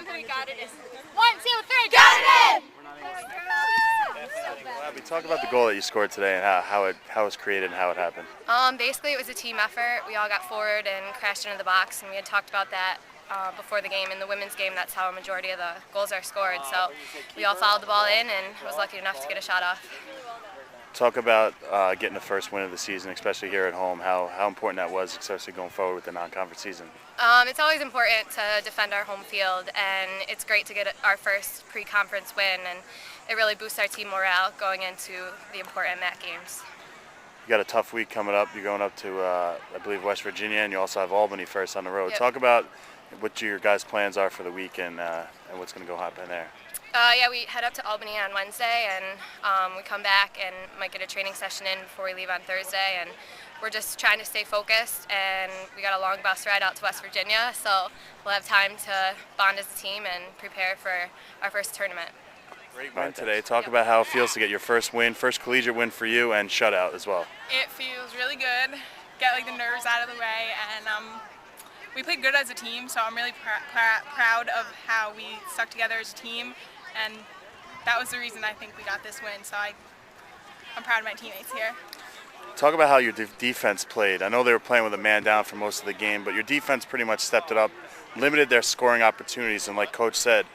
We got it in. 1, 2, 3, got it in! Well, Abby, talk about the goal that you scored today and how it was created and how it happened. Basically, it was a team effort. We all got forward and crashed into the box, and we had talked about that before the game. In the women's game, that's how a majority of the goals are scored. So we all followed the ball in and was lucky enough to get a shot off. Talk about getting the first win of the season, especially here at home, how important that was, especially going forward with the non-conference season. It's always important to defend our home field, and it's great to get our first pre-conference win, and it really boosts our team morale going into the important MAC games. You got a tough week coming up. You're going up to, I believe, West Virginia, and you also have Albany first on the road. Yep. Talk about what your guys' plans are for the week and what's going to go happen there. Yeah, we head up to Albany on Wednesday, and we come back and might get a training session in before we leave on Thursday. And we're just trying to stay focused, and we got a long bus ride out to West Virginia, so we'll have time to bond as a team and prepare for our first tournament. Great win today. Talk about how it feels to get your first win, first collegiate win for you, and shutout as well. It feels really good. Get the nerves out of the way, and we played good as a team, so I'm really proud of how we stuck together as a team, and that was the reason I think we got this win. So I'm proud of my teammates here. Talk about how your defense played. I know they were playing with a man down for most of the game, but your defense pretty much stepped it up, limited their scoring opportunities, and like Coach said,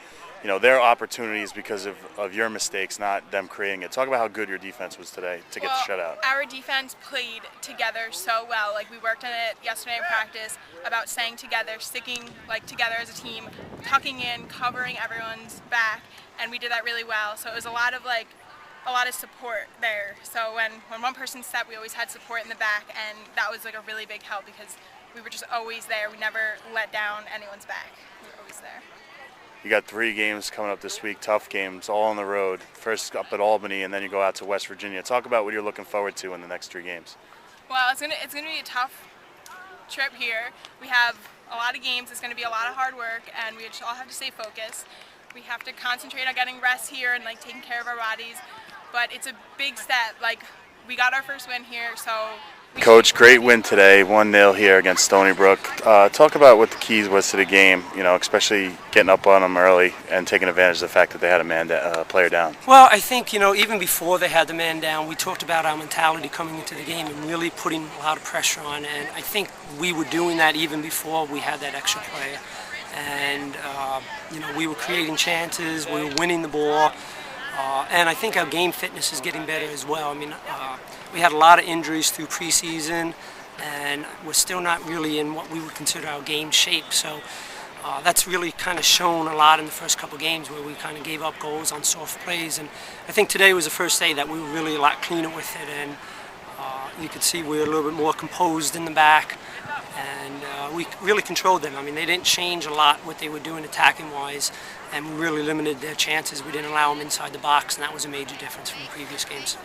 you know, their opportunities because of your mistakes, not them creating it. Talk about how good your defense was today to get the shutout. Our defense played together so well. We worked on it yesterday in practice about staying together, sticking together as a team, tucking in, covering everyone's back, and we did that really well. So it was a lot of support there. So when one person stepped, we always had support in the back, and that was a really big help because we were just always there. We never let down anyone's back. We were always there. You got 3 games coming up this week, tough games, all on the road. First up at Albany, and then you go out to West Virginia. Talk about what you're looking forward to in the next 3 games. Well, it's gonna be a tough trip here. We have a lot of games. It's gonna be a lot of hard work, and we all have to stay focused. We have to concentrate on getting rest here and taking care of our bodies. But it's a big step. We got our first win here, so. Coach, great win today, 1-0 here against Stony Brook. Talk about what the keys was to the game, especially getting up on them early and taking advantage of the fact that they had a player down. Well, I think, even before they had the man down, we talked about our mentality coming into the game and really putting a lot of pressure on. And I think we were doing that even before we had that extra player. And, we were creating chances, we were winning the ball. And I think our game fitness is getting better as well. We had a lot of injuries through preseason, and we're still not really in what we would consider our game shape. So that's really kind of shown a lot in the first couple games where we kind of gave up goals on soft plays. And I think today was the first day that we were really a lot cleaner with it, and you could see we were a little bit more composed in the back, and we really controlled them. They didn't change a lot what they were doing attacking-wise, and we really limited their chances. We didn't allow them inside the box, and that was a major difference from the previous games.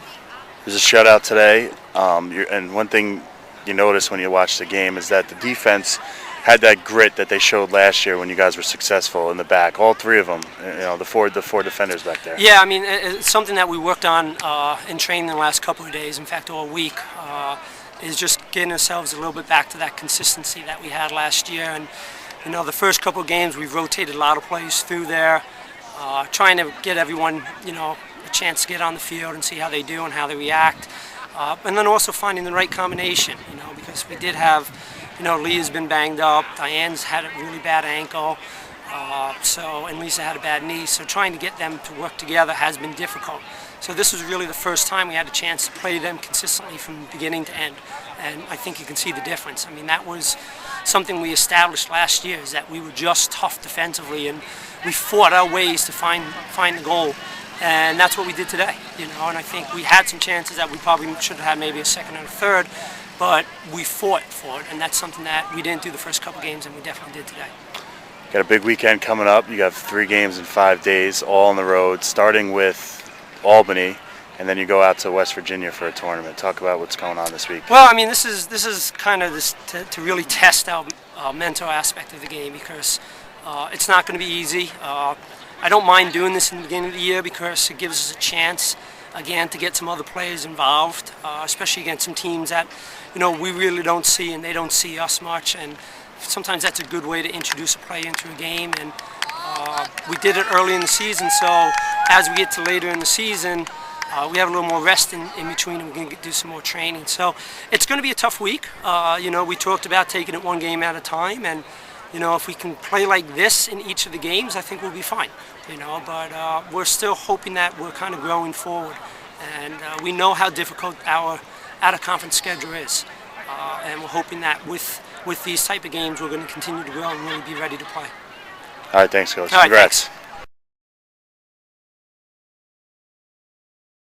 There's a shutout today, and one thing you notice when you watch the game is that the defense had that grit that they showed last year when you guys were successful in the back. All 3 of them, the four defenders back there. Yeah, it's something that we worked on in training the last couple of days, in fact all week, is just getting ourselves a little bit back to that consistency that we had last year. And the first couple of games we've rotated a lot of players through there, trying to get everyone, a chance to get on the field and see how they do and how they react. And then also finding the right combination, because we did have, Leah's been banged up, Diane's had a really bad ankle, and Lisa had a bad knee, so trying to get them to work together has been difficult. So this was really the first time we had a chance to play them consistently from beginning to end, and I think you can see the difference. That was something we established last year, is that we were just tough defensively, and we fought our ways to find the goal. And that's what we did today, and I think we had some chances that we probably should have had maybe a second and a third, but we fought for it, and that's something that we didn't do the first couple games, and we definitely did today. Got a big weekend coming up. You have 3 games in 5 days, all on the road, starting with Albany, and then you go out to West Virginia for a tournament. Talk about what's going on this week. Well, this is kind of to really test our mental aspect of the game, because it's not going to be easy. I don't mind doing this in the beginning of the year because it gives us a chance, again, to get some other players involved, especially against some teams that, we really don't see and they don't see us much. And sometimes that's a good way to introduce a player into a game. And We did it early in the season, so as we get to later in the season, we have a little more rest in between, and we're going to do some more training. So it's going to be a tough week. We talked about taking it one game at a time, and if we can play like this in each of the games, I think we'll be fine. But we're still hoping that we're kind of growing forward, and we know how difficult our out-of-conference schedule is, and we're hoping that with these type of games, we're going to continue to grow and really be ready to play. All right, thanks, Coach. All right, Congrats. Thanks.